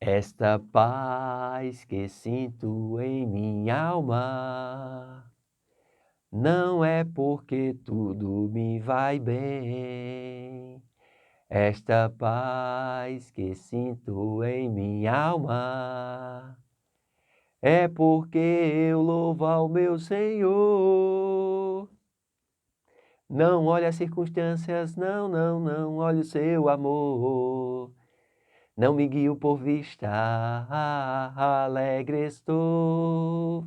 Esta paz que sinto em minha alma, não é porque tudo me vai bem. Esta paz que sinto em minha alma, é porque eu louvo ao meu Senhor. Não olhe as circunstâncias, não, não, não olhe o seu amor. Não me guio por vista, alegre estou.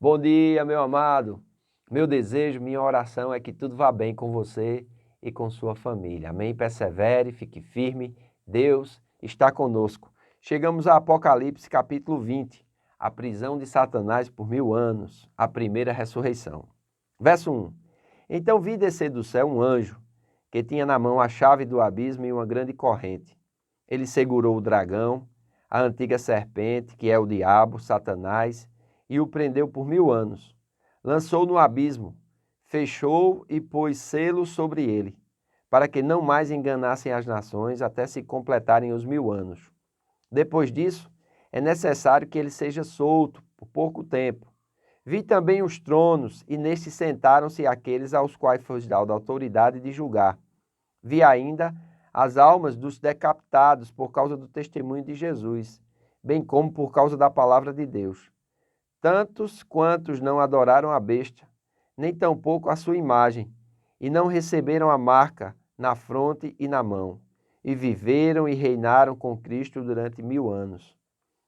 Bom dia, meu amado. Meu desejo, minha oração é que tudo vá bem com você e com sua família. Amém? Persevere, fique firme. Deus está conosco. Chegamos a Apocalipse capítulo 20. A prisão de Satanás por 1000 anos. A primeira ressurreição. Verso 1. Então vi descer do céu um anjo, que tinha na mão a chave do abismo e uma grande corrente. Ele segurou o dragão, a antiga serpente, que é o diabo, Satanás, e o prendeu por 1000 anos. Lançou no abismo, fechou e pôs selo sobre ele, para que não mais enganassem as nações até se completarem os 1000 anos. Depois disso, é necessário que ele seja solto por pouco tempo. Vi também os tronos, e nestes sentaram-se aqueles aos quais foi dada a autoridade de julgar. Vi ainda as almas dos decapitados por causa do testemunho de Jesus, bem como por causa da palavra de Deus. Tantos quantos não adoraram a besta, nem tampouco a sua imagem, e não receberam a marca na fronte e na mão, e viveram e reinaram com Cristo durante 1000 anos.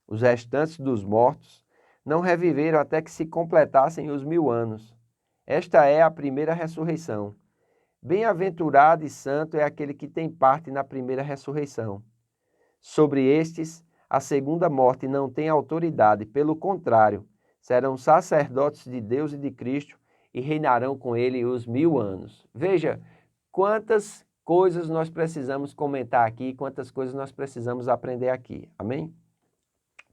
Os restantes dos mortos não reviveram até que se completassem os 1000 anos. Esta é a primeira ressurreição. Bem-aventurado e santo é aquele que tem parte na primeira ressurreição. Sobre estes, a segunda morte não tem autoridade, pelo contrário, serão sacerdotes de Deus e de Cristo e reinarão com ele os 1000 anos. Veja quantas coisas nós precisamos comentar aqui, quantas coisas nós precisamos aprender aqui. Amém?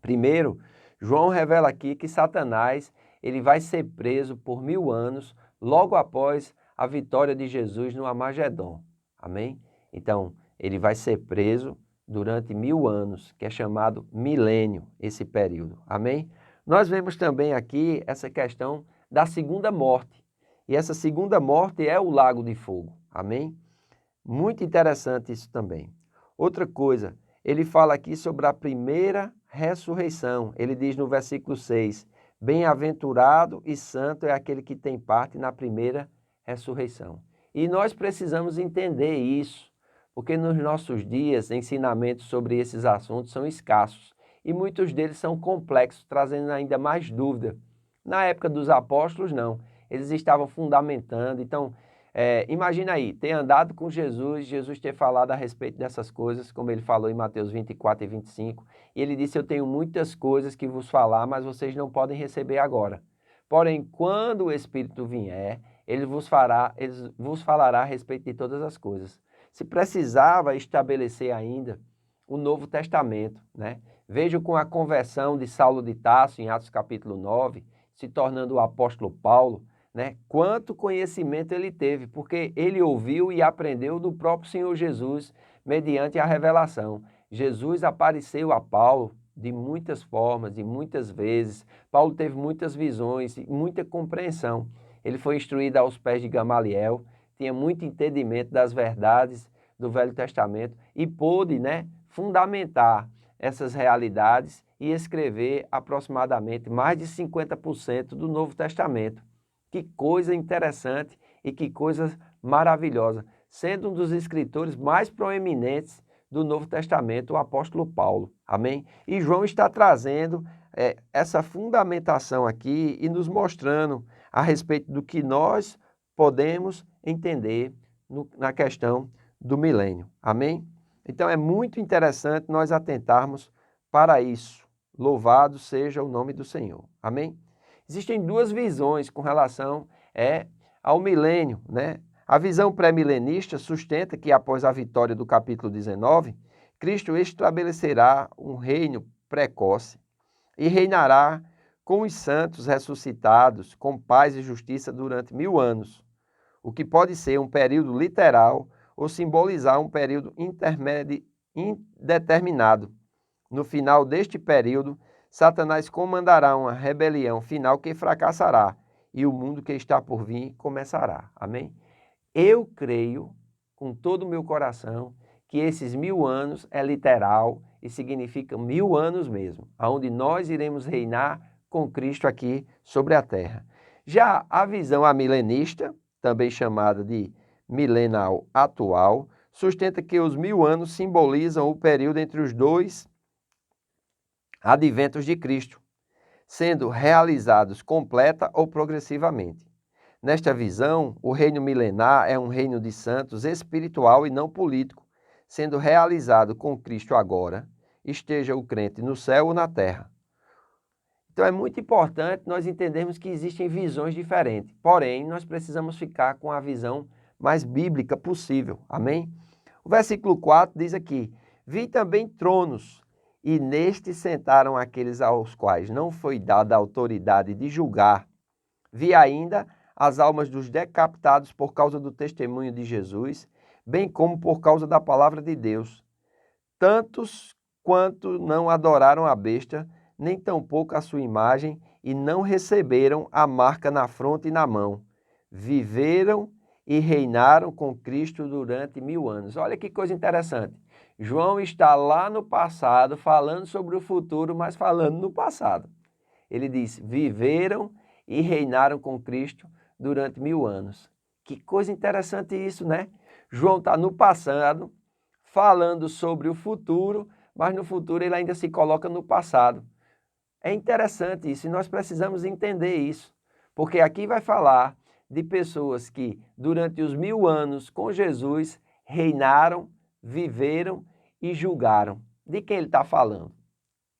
Primeiro, João revela aqui que Satanás ele vai ser preso por 1000 anos logo após a vitória de Jesus no Armagedon. Amém? Então, ele vai ser preso durante 1000 anos, que é chamado milênio, esse período. Amém? Nós vemos também aqui essa questão da segunda morte. E essa segunda morte é o lago de fogo. Amém? Muito interessante isso também. Outra coisa, ele fala aqui sobre a primeira ressurreição. Ele diz no versículo 6, bem-aventurado e santo é aquele que tem parte na primeira ressurreição. E nós precisamos entender isso, porque nos nossos dias, ensinamentos sobre esses assuntos são escassos e muitos deles são complexos, trazendo ainda mais dúvida. Na época dos apóstolos, não. Eles estavam fundamentando, então imagina aí, ter andado com Jesus, Jesus ter falado a respeito dessas coisas, como ele falou em Mateus 24 e 25, e ele disse, eu tenho muitas coisas que vos falar, mas vocês não podem receber agora. Porém, quando o Espírito vier, ele vos falará a respeito de todas as coisas. Se precisava estabelecer ainda o Novo Testamento, né? Veja com a conversão de Saulo de Tarso, em Atos capítulo 9, se tornando o apóstolo Paulo, né? Quanto conhecimento ele teve, porque ele ouviu e aprendeu do próprio Senhor Jesus mediante a revelação. Jesus apareceu a Paulo de muitas formas, de muitas vezes. Paulo teve muitas visões e muita compreensão. Ele foi instruído aos pés de Gamaliel, tinha muito entendimento das verdades do Velho Testamento e pôde, né, fundamentar essas realidades e escrever aproximadamente mais de 50% do Novo Testamento. Que coisa interessante e que coisa maravilhosa, sendo um dos escritores mais proeminentes do Novo Testamento, o apóstolo Paulo. Amém? E João está trazendo essa fundamentação aqui e nos mostrando a respeito do que nós podemos entender na questão do milênio. Amém? Então é muito interessante nós atentarmos para isso. Louvado seja o nome do Senhor. Amém? Existem duas visões com relação ao milênio, né? A visão pré-milenista sustenta que após a vitória do capítulo 19, Cristo estabelecerá um reino precoce e reinará com os santos ressuscitados com paz e justiça durante 1000 anos, o que pode ser um período literal ou simbolizar um período intermédio indeterminado. No final deste período, Satanás comandará uma rebelião final que fracassará e o mundo que está por vir começará. Amém? Eu creio com todo o meu coração que esses 1000 anos é literal e significa 1000 anos mesmo, onde nós iremos reinar com Cristo aqui sobre a terra. Já a visão amilenista, também chamada de milenal atual, sustenta que os 1000 anos simbolizam o período entre os dois adventos de Cristo, sendo realizados completa ou progressivamente. Nesta visão, o reino milenar é um reino de santos espiritual e não político, sendo realizado com Cristo agora, esteja o crente no céu ou na terra. Então é muito importante nós entendermos que existem visões diferentes, porém nós precisamos ficar com a visão mais bíblica possível, amém? O versículo 4 diz aqui, vi também tronos, e nestes sentaram aqueles aos quais não foi dada a autoridade de julgar. Vi ainda as almas dos decapitados por causa do testemunho de Jesus, bem como por causa da palavra de Deus. Tantos quanto não adoraram a besta, nem tampouco a sua imagem, e não receberam a marca na fronte e na mão. Viveram e reinaram com Cristo durante 1000 anos. Olha que coisa interessante. João está lá no passado, falando sobre o futuro, mas falando no passado. Ele diz, viveram e reinaram com Cristo durante 1000 anos. Que coisa interessante isso, né? João está no passado, falando sobre o futuro, mas no futuro ele ainda se coloca no passado. É interessante isso e nós precisamos entender isso, porque aqui vai falar de pessoas que durante os 1000 anos com Jesus reinaram, viveram e julgaram. De quem ele está falando?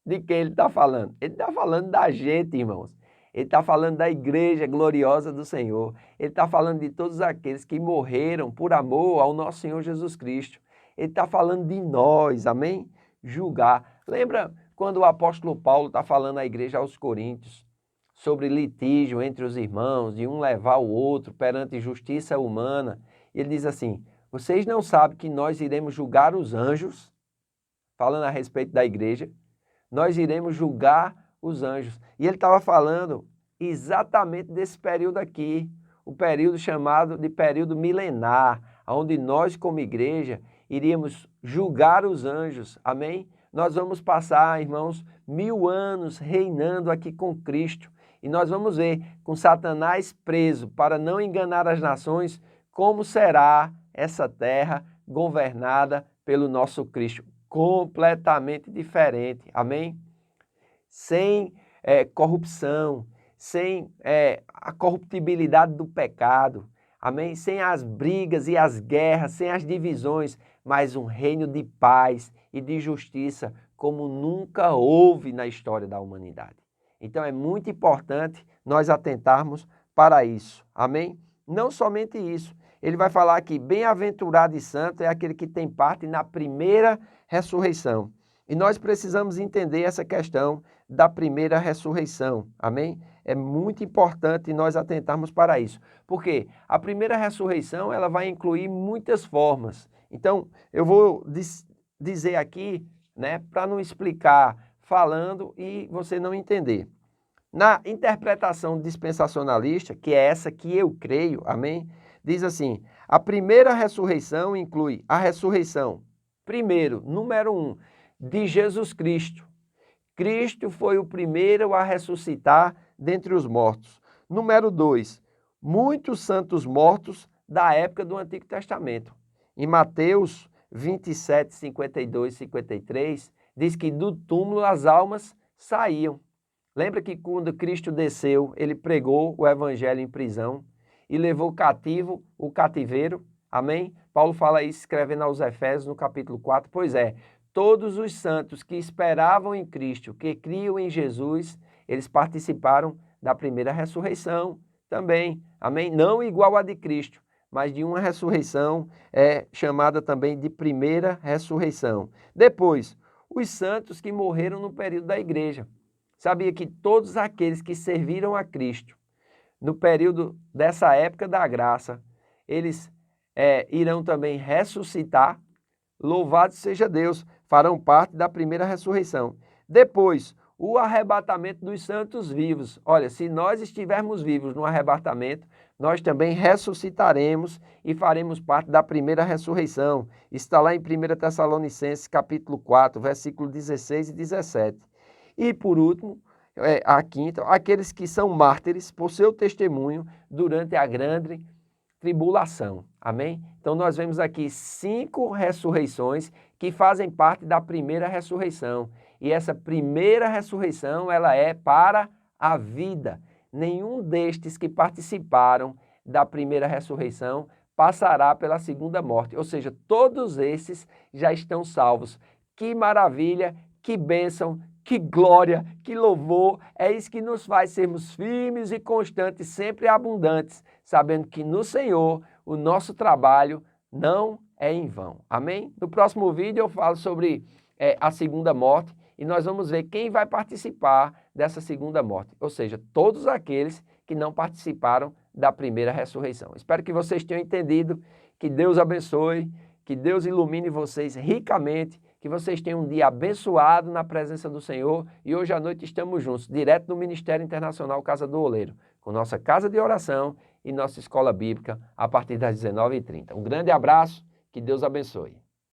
De quem ele está falando? Ele está falando da gente, irmãos. Ele está falando da igreja gloriosa do Senhor. Ele está falando de todos aqueles que morreram por amor ao nosso Senhor Jesus Cristo. Ele está falando de nós, amém? Julgar. Lembra quando o apóstolo Paulo está falando à igreja aos Coríntios sobre litígio entre os irmãos, de um levar o outro perante justiça humana? Ele diz assim, vocês não sabem que nós iremos julgar os anjos? Falando a respeito da igreja. Nós iremos julgar os anjos. E ele estava falando exatamente desse período aqui, o período chamado de período milenar, onde nós como igreja iríamos julgar os anjos, amém? Nós vamos passar, irmãos, 1000 anos reinando aqui com Cristo. E nós vamos ver, com Satanás preso para não enganar as nações, como será essa terra governada pelo nosso Cristo. Completamente diferente, amém? Sem corrupção, sem a corruptibilidade do pecado, amém? Sem as brigas e as guerras, sem as divisões, mas um reino de paz e de justiça como nunca houve na história da humanidade. Então é muito importante nós atentarmos para isso, amém? Não somente isso, ele vai falar que bem-aventurado e santo é aquele que tem parte na primeira ressurreição. E nós precisamos entender essa questão da primeira ressurreição, amém? É muito importante nós atentarmos para isso, porque a primeira ressurreição ela vai incluir muitas formas. Então, eu vou dizer aqui, né, para não explicar falando e você não entender. Na interpretação dispensacionalista, que é essa que eu creio, amém? Diz assim, a primeira ressurreição inclui a ressurreição, primeiro, número 1, de Jesus Cristo. Cristo foi o primeiro a ressuscitar dentre os mortos. Número 2, muitos santos mortos da época do Antigo Testamento. Em Mateus 27, 52 e 53, diz que do túmulo as almas saíam. Lembra que quando Cristo desceu, ele pregou o evangelho em prisão e levou cativo o cativeiro, amém? Paulo fala isso escrevendo aos Efésios no capítulo 4, pois é, todos os santos que esperavam em Cristo, que criam em Jesus, eles participaram da primeira ressurreição também, amém? Não igual a de Cristo, mas de uma ressurreição chamada também de primeira ressurreição. Depois, os santos que morreram no período da igreja. Sabia que todos aqueles que serviram a Cristo no período dessa época da graça, eles irão também ressuscitar louvado seja Deus, farão parte da primeira ressurreição. Depois, o arrebatamento dos santos vivos. Olha, se nós estivermos vivos no arrebatamento, nós também ressuscitaremos e faremos parte da primeira ressurreição. Está lá em 1 Tessalonicenses, capítulo 4, versículo 16 e 17. E por último, a quinta, aqueles que são mártires por seu testemunho durante a grande tribulação. Amém? Então nós vemos aqui 5 ressurreições que fazem parte da primeira ressurreição. E essa primeira ressurreição, ela é para a vida. Nenhum destes que participaram da primeira ressurreição passará pela segunda morte. Ou seja, todos esses já estão salvos. Que maravilha, que bênção, que glória, que louvor. É isso que nos faz sermos firmes e constantes, sempre abundantes, sabendo que no Senhor o nosso trabalho não é em vão. Amém? No próximo vídeo eu falo sobre a segunda morte e nós vamos ver quem vai participar dessa segunda morte, ou seja, todos aqueles que não participaram da primeira ressurreição. Espero que vocês tenham entendido, que Deus abençoe, que Deus ilumine vocês ricamente, que vocês tenham um dia abençoado na presença do Senhor e hoje à noite estamos juntos, direto no Ministério Internacional Casa do Oleiro, com nossa casa de oração e nossa escola bíblica a partir das 19h30. Um grande abraço, que Deus abençoe.